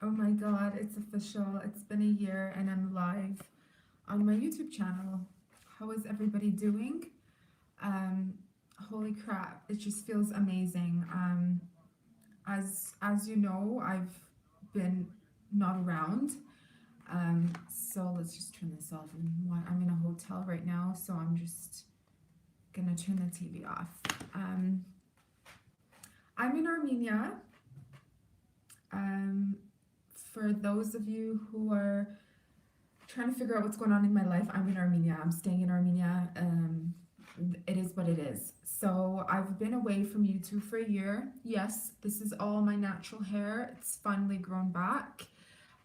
Oh my god, it's official. It's been a year and I'm live on my YouTube channel. How is everybody doing? Um, Holy crap, it just feels amazing. As you know, I've been not around. So let's just turn this off. I'm in a hotel right now, so I'm just gonna turn the TV off. Um, I'm in Armenia. Um, for those of you who are trying to figure out what's going on in my life. I'm in Armenia. I'm staying in Armenia. It is what it is. So I've been away from YouTube for a year. Yes, this is all my natural hair. It's finally grown back.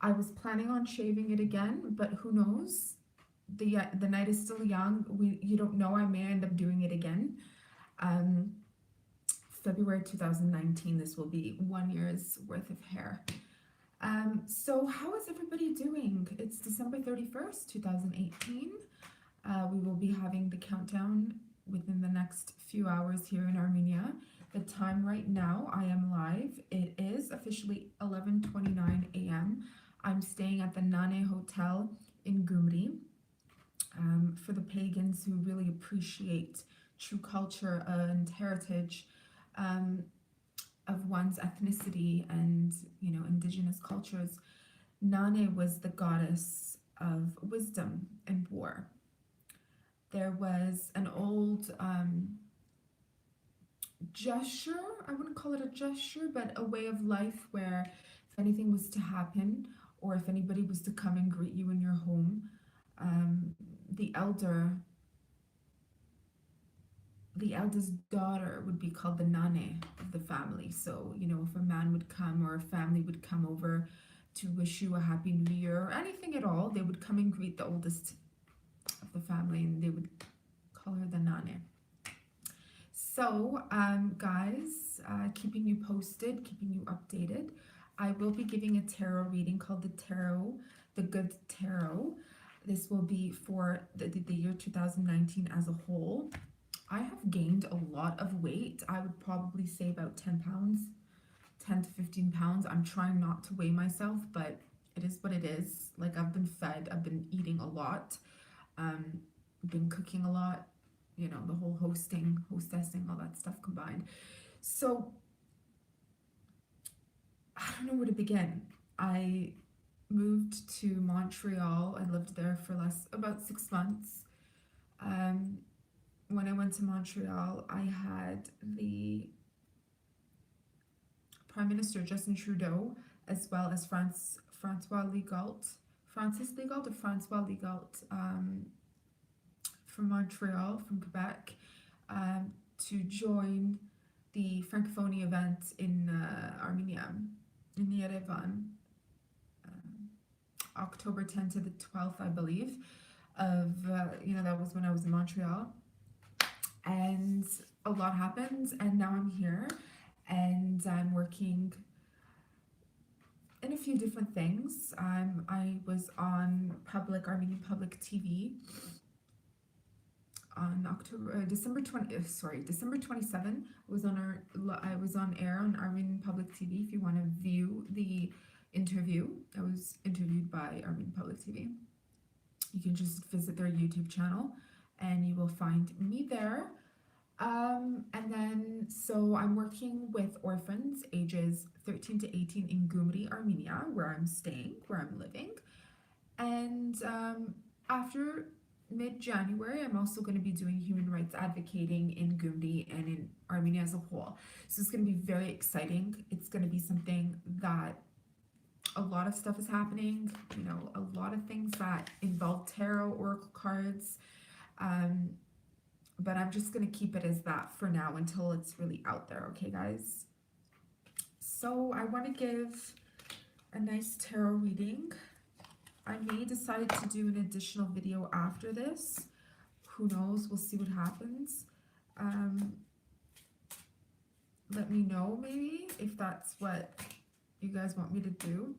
I was planning on shaving it again, but who knows? The night is still young. You don't know. I may end up doing it again. Um, February 2019. This will be 1 year's worth of hair. So how is everybody doing? It's December 31st, 2018. We will be having the countdown within the next few hours here in Armenia. The time right now, I am live. It is officially 11:29 a.m. I'm staying at the Nane Hotel in Gumri. For the pagans who really appreciate true culture and heritage, um, of one's ethnicity and indigenous cultures, Nane was the goddess of wisdom and war. There was an old gesture, I wouldn't call it a gesture, but a way of life where if anything was to happen or if anybody was to come and greet you in your home, the eldest daughter would be called the nane of the family. So, if a man would come or a family would come over to wish you a happy new year or anything at all, they would come and greet the oldest of the family and they would call her the nane. So, guys, keeping you posted, keeping you updated. I will be giving a tarot reading called the Good Tarot. This will be for the year 2019 as a whole. I have gained a lot of weight. I would probably say about 10 pounds, 10 to 15 pounds. I'm trying not to weigh myself, but it is what it is. Like, I've been fed, I've been eating a lot, been cooking a lot, the whole hostessing, all that stuff combined. So, I don't know where to begin. I moved to Montreal. I lived there for about 6 months. When I went to Montreal, I had the Prime Minister Justin Trudeau, as well as Francis Legault, from Montreal, from Quebec, to join the Francophonie event in Armenia, in Yerevan, October 10th to the 12th, I believe. That was when I was in Montreal, and a lot happened, and now I'm here, and I'm working in a few different things. I was on Armenian public TV on December 27. I was on air on Armenian public TV. If you want to view the interview, I was interviewed by Armenian public TV. You can just visit their YouTube channel and you will find me there. And then, so I'm working with orphans ages 13 to 18 in Gumri, Armenia, where I'm staying, where I'm living. And after mid-January, I'm also going to be doing human rights advocating in Gumri and in Armenia as a whole. So it's going to be very exciting. It's going to be something that a lot of stuff is happening, a lot of things that involve tarot, oracle cards, but I'm just going to keep it as that for now until it's really out there, okay, guys? So I want to give a nice tarot reading. I may decide to do an additional video after this. Who knows? We'll see what happens. Let me know, maybe, if that's what you guys want me to do.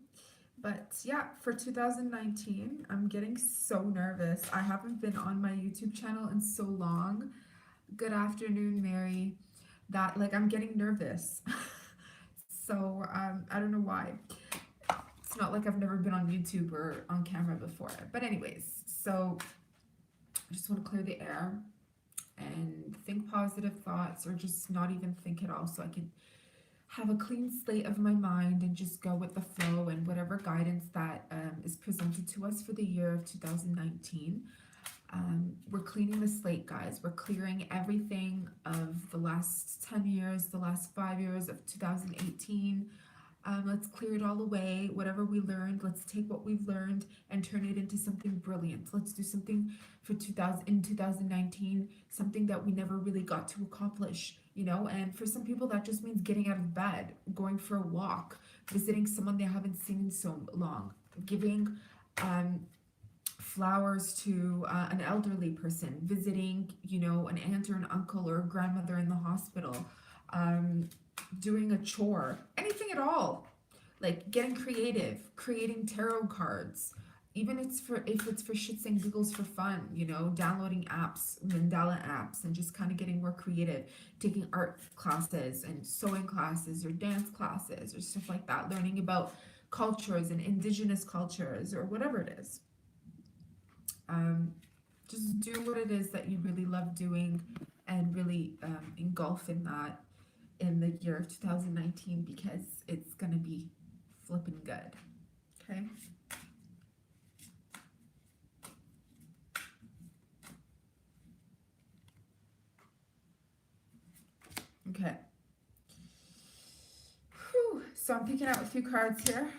But yeah, for 2019, I'm getting so nervous. I haven't been on my YouTube channel in so long. Good afternoon, Mary. I'm getting nervous. So I don't know why. It's not like I've never been on YouTube or on camera before. But anyways, so I just want to clear the air and think positive thoughts, or just not even think at all, so I can have a clean slate of my mind and just go with the flow and whatever guidance that is presented to us for the year of 2019. We're cleaning the slate, guys. We're clearing everything of the last 10 years, the last 5 years of 2018. Let's clear it all away. Whatever we learned, let's take what we've learned and turn it into something brilliant. Let's do something for 2019, something that we never really got to accomplish, you know. And for some people, that just means getting out of bed, going for a walk, visiting someone they haven't seen in so long, giving flowers to an elderly person, visiting, you know, an aunt or an uncle or a grandmother in the hospital, doing a chore, anything at all, like getting creative, creating tarot cards, even if it's for shits and giggles for fun, you know, downloading apps, mandala apps, and just kind of getting more creative, taking art classes and sewing classes or dance classes or stuff like that, learning about cultures and indigenous cultures or whatever it is. Just do what it is that you really love doing and really engulf in that in the year of 2019, because it's gonna be flipping good. Okay. Okay. Whew. So I'm picking out a few cards here.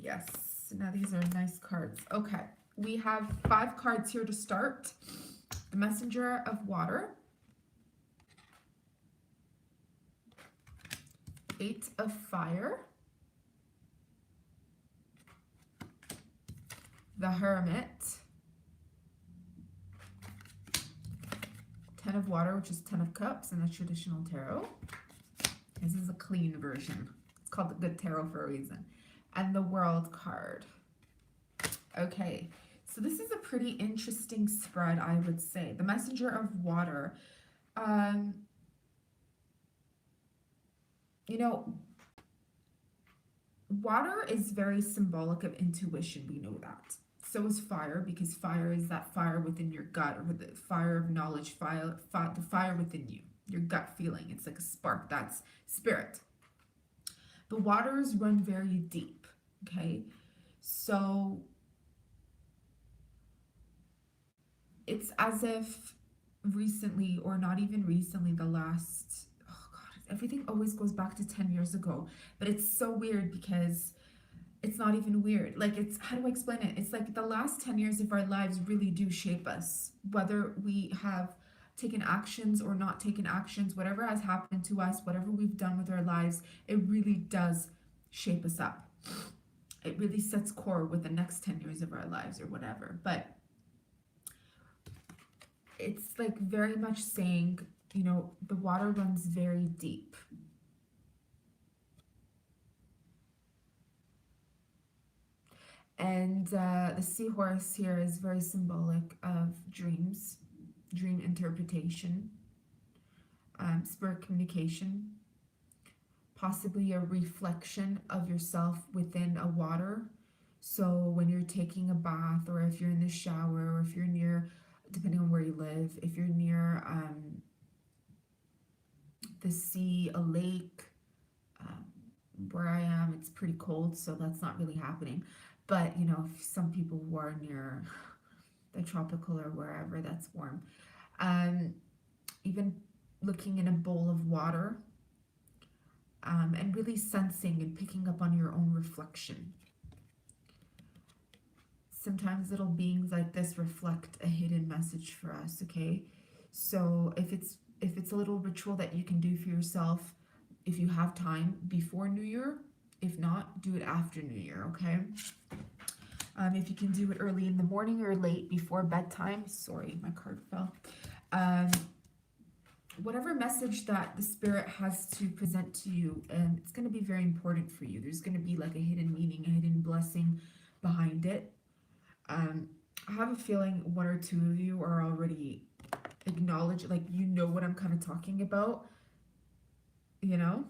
Yes. Now these are nice cards. Okay. We have 5 cards here to start. The Messenger of Water. 8 of Fire. The Hermit. 10 of Water, which is 10 of Cups in the traditional tarot. This is a clean version. It's called the Good Tarot for a reason. And the World card. Okay, so this is a pretty interesting spread, I would say. The Messenger of Water. You know, water is very symbolic of intuition. We know that. So is fire, because fire is that fire within your gut, or the fire of knowledge, the fire within you, your gut feeling. It's like a spark. That's spirit. The waters run very deep. Okay, so it's as if recently, or not even recently, the last, oh God, everything always goes back to 10 years ago. But it's so weird because it's not even weird. Like, it's, how do I explain it? It's like the last 10 years of our lives really do shape us. Whether we have taken actions or not taken actions, whatever has happened to us, whatever we've done with our lives, it really does shape us up. It really sets core with the next 10 years of our lives or whatever. But it's like very much saying, you know, the water runs very deep. And the seahorse here is very symbolic of dreams, dream interpretation, spirit communication, possibly a reflection of yourself within a water. So when you're taking a bath, or if you're in the shower, or if you're near, depending on where you live, if you're near the sea, a lake, where I am, it's pretty cold, so that's not really happening. But, you know, if some people who are near the tropical or wherever, that's warm. Even looking in a bowl of water, and really sensing and picking up on your own reflection. Sometimes little beings like this reflect a hidden message for us, okay? So if it's a little ritual that you can do for yourself, if you have time before New Year, if not, do it after New Year, okay? If you can do it early in the morning or late before bedtime, sorry, my card fell. Whatever message that the spirit has to present to you, it's going to be very important for you. There's going to be like a hidden meaning, a hidden blessing behind it. I have a feeling 1 or 2 of you are already acknowledged, like, you know what I'm kind of talking about, you know?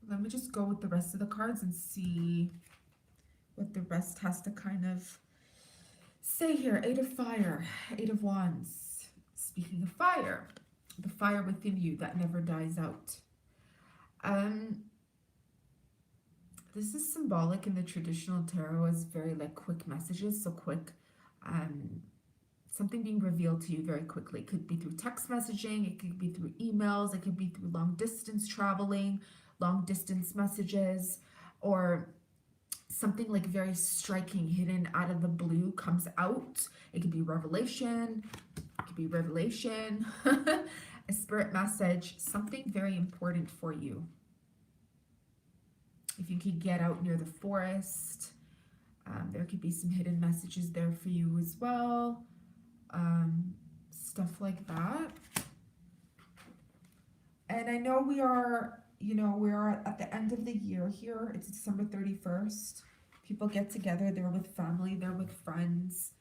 let me just go with the rest of the cards and see what the rest has to kind of say here. Eight of Fire, Eight of Wands. Speaking of fire, the fire within you that never dies out. This is symbolic in the traditional tarot as very like quick messages, so quick, something being revealed to you very quickly. It could be through text messaging, it could be through emails, it could be through long distance traveling, long distance messages, or something like very striking, hidden out of the blue comes out. It could be revelation, a spirit message, something very important for you. If you could get out near the forest, there could be some hidden messages there for you as well. Stuff like that. And I know we are, we're at the end of the year here. It's December 31st. People get together, they're with family, they're with friends.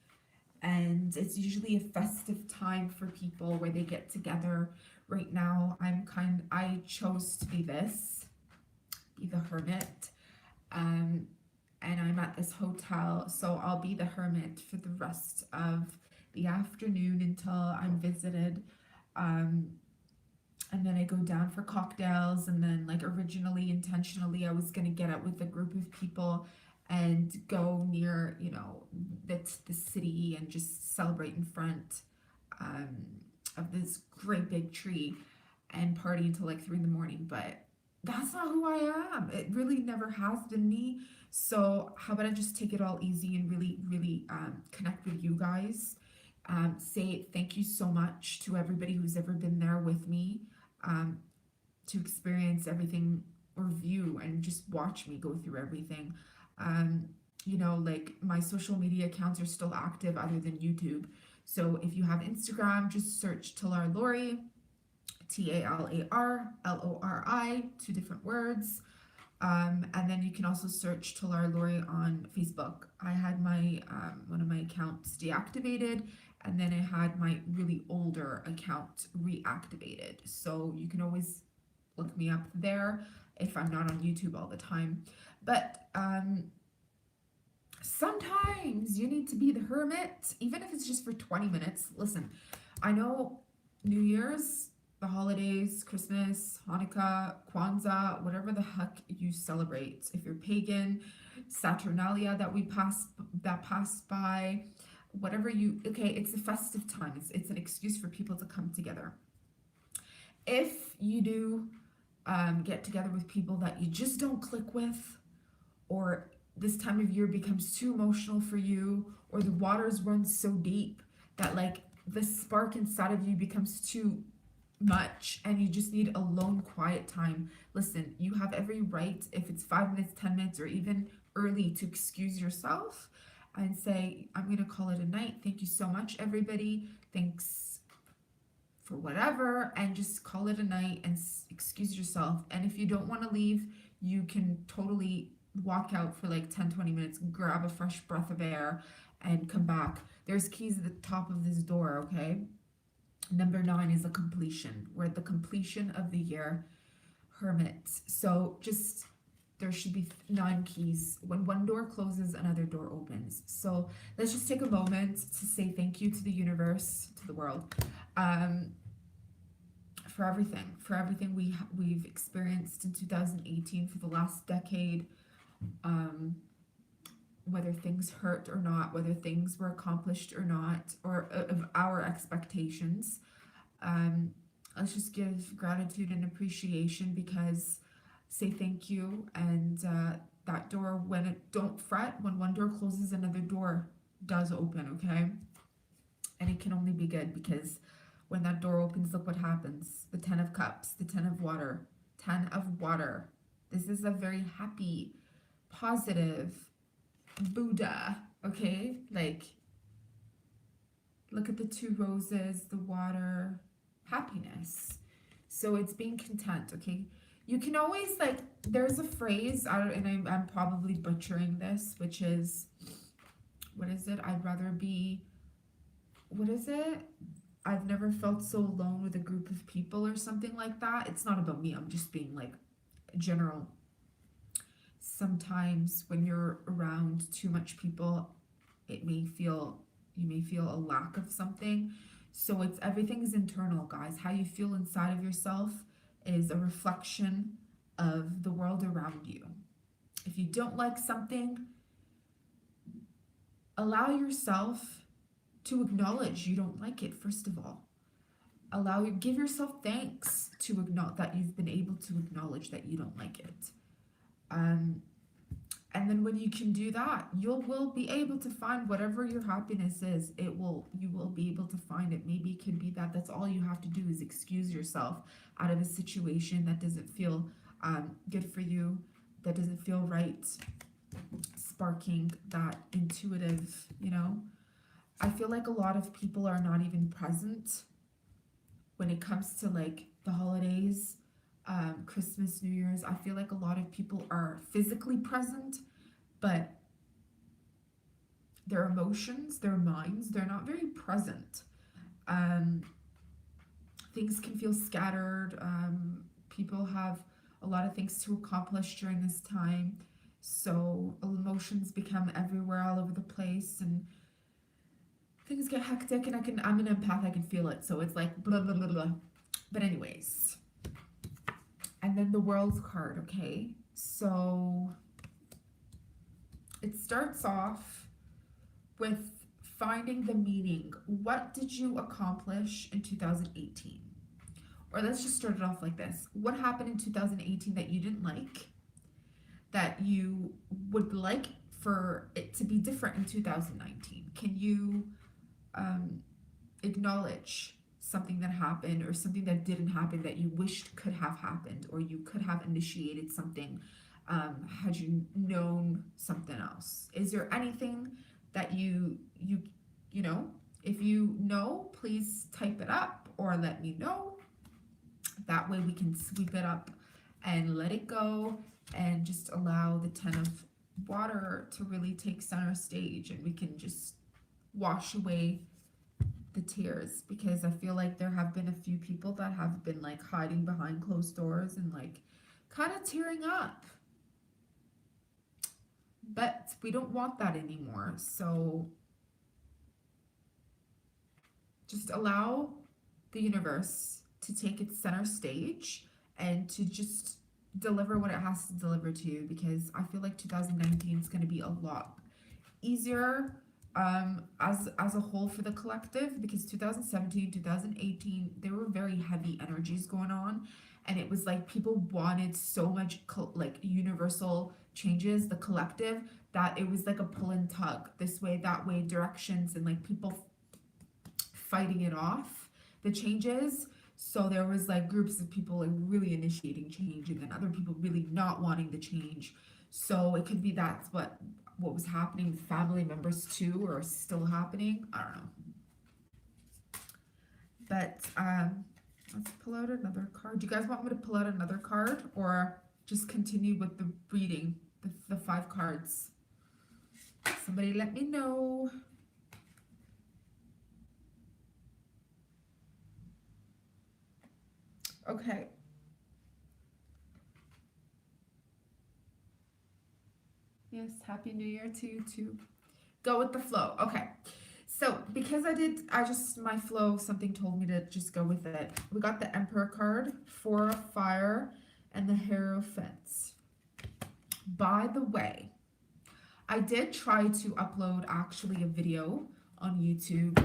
And it's usually a festive time for people where they get together. Right now, I chose to be the hermit. And I'm at this hotel, so I'll be the hermit for the rest of the afternoon until I'm visited. And then I go down for cocktails, and then like intentionally, I was gonna get out with a group of people and go near, the city and just celebrate in front of this great big tree and party until like 3 a.m. But that's not who I am. It really never has been me. So how about I just take it all easy and really, really connect with you guys. Say thank you so much to everybody who's ever been there with me to experience everything or view and just watch me go through everything. Like my social media accounts are still active other than YouTube. So if you have Instagram, just search Talar Lori, TALARLORI, 2 different words. And then you can also search Talar Lori on Facebook. I had my one of my accounts deactivated, and then I had my really older account reactivated. So you can always look me up there if I'm not on YouTube all the time. But sometimes you need to be the hermit, even if it's just for 20 minutes. Listen, I know New Year's, the holidays, Christmas, Hanukkah, Kwanzaa, whatever the heck you celebrate. If you're pagan, Saturnalia that passed by, whatever it's a festive time. It's an excuse for people to come together. If you do get together with people that you just don't click with, or this time of year becomes too emotional for you, or the waters run so deep that like the spark inside of you becomes too much and you just need alone quiet time, listen, you have every right, if it's 5 minutes, 10 minutes, or even early, to excuse yourself and say, I'm gonna call it a night. Thank you so much, everybody. Thanks for whatever, and just call it a night and excuse yourself. And if you don't want to leave, you can totally walk out for like 10-20 minutes, grab a fresh breath of air, and come back. There's keys at the top of this door, okay? Number 9 is a completion. We're at the completion of the year, hermit. So just, there should be 9 keys. When one door closes, another door opens. So let's just take a moment to say thank you to the universe, to the world, for everything we've experienced in 2018, for the last decade, whether things hurt or not, whether things were accomplished or not, or of our expectations. Let's just give gratitude and appreciation, because say thank you, and that door, don't fret, when one door closes, another door does open, okay? And it can only be good, because when that door opens, look what happens. The 10 of Cups, the 10 of water, 10 of water. This is a very happy, positive Buddha, okay? Like, look at the 2 roses, the water, happiness. So it's being content, okay? You can always, like, there's a phrase, and I'm probably butchering this, which is, what is it? I'd rather be, what is it? I've never felt so alone with a group of people, or something like that. It's not about me. I'm just being like general sometimes when you're around too much people, you may feel a lack of something. So it's everything's internal, guys. How you feel inside of yourself is a reflection of the world around you. If you don't like something, allow yourself to acknowledge you don't like it, first of all. Give yourself thanks to acknowledge that you've been able to acknowledge that you don't like it. And then when you can do that, you will be able to find whatever your happiness is. You will be able to find it. Maybe it could be that that's all you have to do is excuse yourself out of a situation that doesn't feel good for you, that doesn't feel right, sparking that intuitive, I feel like a lot of people are not even present when it comes to like the holidays, Christmas, New Year's. I feel like a lot of people are physically present, but their emotions, their minds, they're not very present. Things can feel scattered. People have a lot of things to accomplish during this time, so emotions become everywhere, all over the place, and things get hectic. And I'm an empath, I can feel it, so it's like blah blah blah blah. But anyways, and then the World card, okay? So it starts off with finding the meaning. What did you accomplish in 2018? Or let's just start it off like this. What happened in 2018 that you didn't like, that you would like for it to be different in 2019? Can you acknowledge something that happened or something that didn't happen that you wished could have happened, or you could have initiated something had you known something else? Is there anything that you know? If you know, please type it up or let me know. That way we can sweep it up and let it go and just allow the 10 of water to really take center stage, and we can just wash away the tears, because I feel like there have been a few people that have been like hiding behind closed doors and like kind of tearing up, but we don't want that anymore. So just allow the universe to take its center stage and to just deliver what it has to deliver to you, because I feel like 2019 is going to be a lot easier as a whole for the collective, because 2017, 2018, there were very heavy energies going on, and it was like people wanted so much like universal changes, the collective, that it was like a pull and tug, this way, that way, directions, and like people fighting it off, the changes. So there was like groups of people like really initiating change, and then other people really not wanting the change. So it could be that's what was happening with family members too, or still happening. I don't know. But let's pull out another card. Do you guys want me to pull out another card, or just continue with the reading, the 5 cards? Somebody let me know. Okay. Yes, Happy New Year to you too. Go with the flow. Okay. So because my flow, something told me to just go with it. We got the Emperor card, 4 of Fire, and the Hierophant. By the way, I did try to upload actually a video on YouTube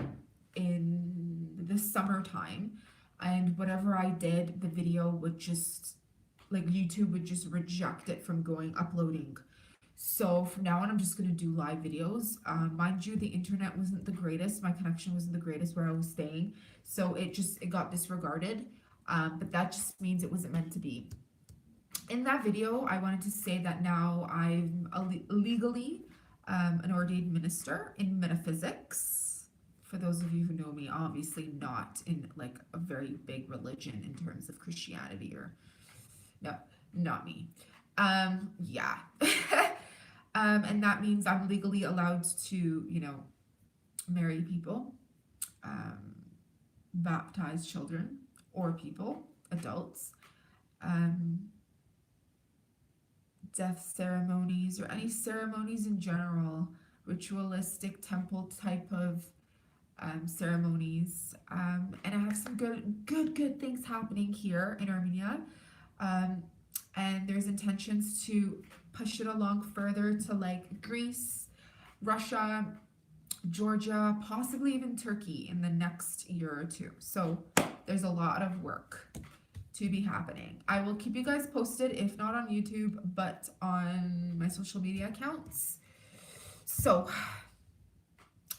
in the summertime, and whatever I did, the video would just, like, YouTube would just reject it from uploading. So from now on, I'm just going to do live videos. Mind you, the internet wasn't the greatest. My connection wasn't the greatest where I was staying. So it got disregarded. But that just means it wasn't meant to be. In that video, I wanted to say that now I'm legally an ordained minister in metaphysics. For those of you who know me, obviously not in like a very big religion in terms of Christianity, or no, not me. Yeah. And that means I'm legally allowed to, marry people, baptize children or people, adults, death ceremonies or any ceremonies in general, ritualistic temple type of ceremonies. And I have some good things happening here in Armenia. And there's intentions to push it along further to like Greece, Russia, Georgia, possibly even Turkey in the next year or two. So there's a lot of work to be happening. I will keep you guys posted, if not on YouTube, but on my social media accounts. So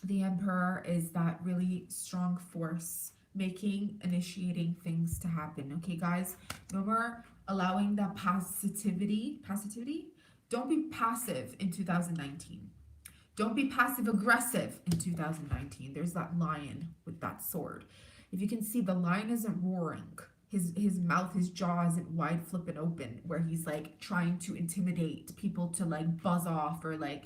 the Emperor is that really strong force initiating things to happen. Okay, guys, no more allowing that passivity. Don't be passive in 2019. Don't be passive aggressive in 2019. There's that lion with that sword. If you can see, the lion isn't roaring. His mouth, his jaw isn't wide flipping open where he's like trying to intimidate people to like buzz off or like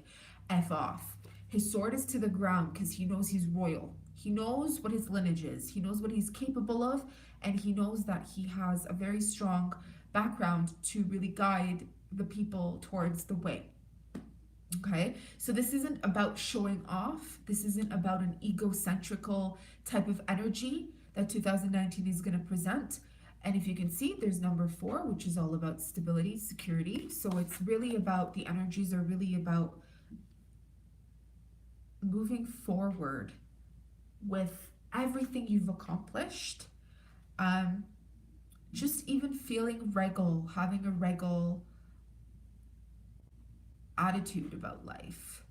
F off. His sword is to the ground because he knows he's royal. He knows what his lineage is. He knows what he's capable of, and he knows that he has a very strong background to really guide the people towards the way. Okay, so this isn't about showing off. This isn't about an egocentrical type of energy that 2019 is going to present. And if you can see, there's number 4, which is all about stability, security. So it's really about, the energies are really about moving forward with everything you've accomplished. Just even feeling regal, having a regal attitude about life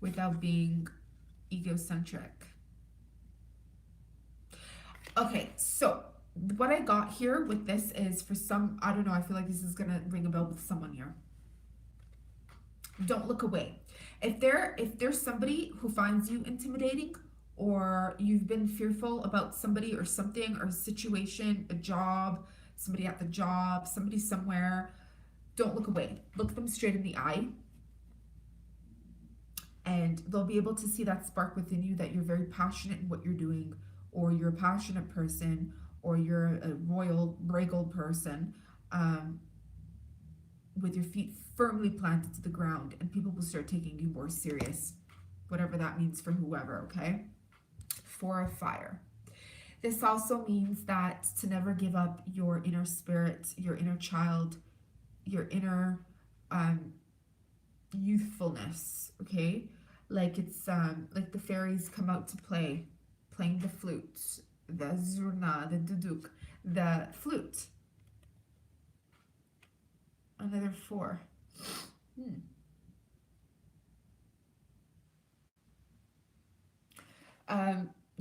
without being egocentric. Okay, so what I got here with this is, for some, I don't know, I feel like this is gonna ring a bell with someone here. Don't look away. If there's somebody who finds you intimidating, or you've been fearful about somebody or something or a situation, a job, somebody at the job, somebody somewhere, don't look away. Look them straight in the eye, and they'll be able to see that spark within you that you're very passionate in what you're doing, or you're a passionate person, or you're a royal, regal person, with your feet firmly planted to the ground, and people will start taking you more serious, whatever that means for whoever, okay? 4 of fire. This also means that to never give up your inner spirit, your inner child, your inner youthfulness, okay? Like it's like the fairies come out to play, playing the flute, the zurna, the duduk, the flute. Another 4.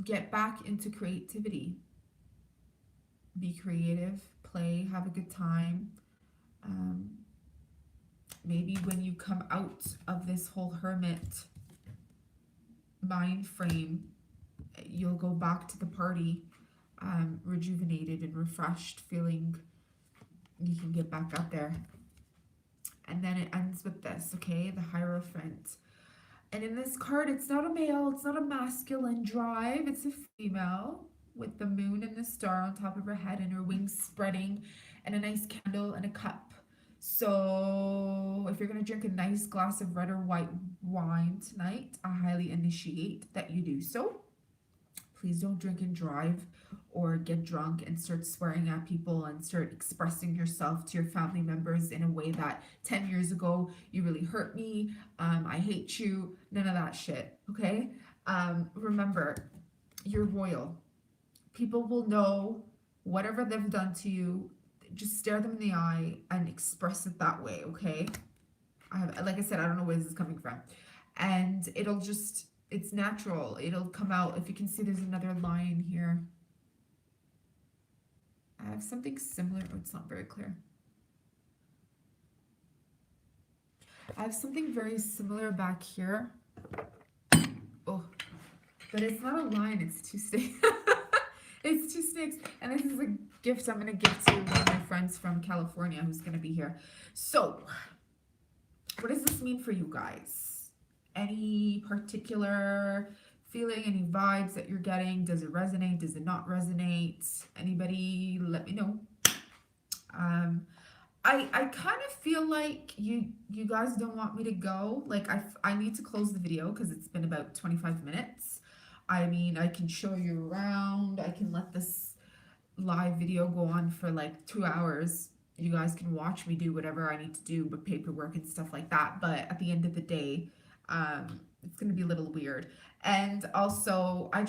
Get back into creativity. Be creative, play, have a good time. Maybe when you come out of this whole hermit mind frame, you'll go back to the party rejuvenated and refreshed, feeling you can get back out there. And then it ends with this, okay? The Hierophant. And in this card, it's not a male, it's not a masculine drive, it's a female with the moon and the star on top of her head and her wings spreading, and a nice candle and a cup. So if you're going to drink a nice glass of red or white wine tonight, I highly initiate that you do so. Please don't drink and drive or get drunk and start swearing at people and start expressing yourself to your family members in a way that 10 years ago, you really hurt me, I hate you, none of that shit, okay? Remember, you're royal. People will know whatever they've done to you, just stare them in the eye and express it that way, okay? Like I said, I don't know where this is coming from. And it'll just, it's natural. It'll come out. If you can see, there's another lion here. I have something similar. Oh, it's not very clear. I have something very similar back here. Oh, but it's not a lion. It's 2 snakes. It's 2 snakes. And this is a gift I'm going to give to one of my friends from California who's going to be here. So, what does this mean for you guys? Any particular feeling, any vibes that you're getting? Does it resonate? Does it not resonate? Anybody, let me know. I kind of feel like you guys don't want me to go. Like I need to close the video because it's been about 25 minutes. I mean, I can show you around. I can let this live video go on for like 2 hours. You guys can watch me do whatever I need to do with paperwork and stuff like that. But at the end of the day, it's gonna be a little weird. And also, I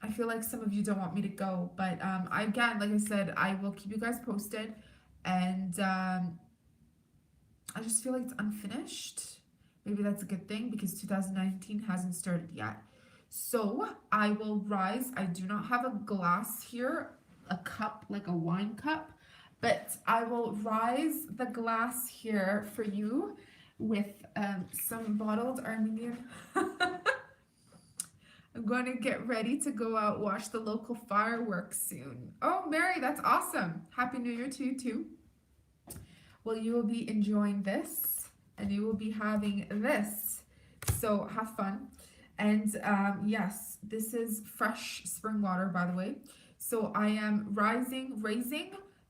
feel like some of you don't want me to go. But again, like I said, I will keep you guys posted. And I just feel like it's unfinished. Maybe that's a good thing because 2019 hasn't started yet. So I will rise. I do not have a glass here, a cup, like a wine cup, but I will rise the glass here for you with some bottled Armenian. I'm going to get ready to go out watch the local fireworks soon. Oh, Mary, that's awesome. Happy New Year to you too. Well, you will be enjoying this and you will be having this. So have fun. And yes, this is fresh spring water, by the way. So I am raising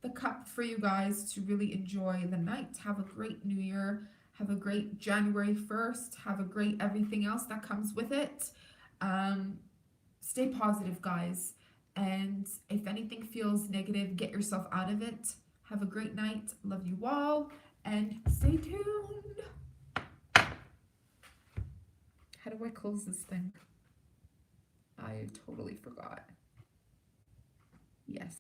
the cup for you guys to really enjoy the night. Have a great New Year. Have a great January 1st. Have a great everything else that comes with it. Stay positive, guys. And if anything feels negative, get yourself out of it. Have a great night. Love you all. And stay tuned. How do I close this thing? I totally forgot. Yes.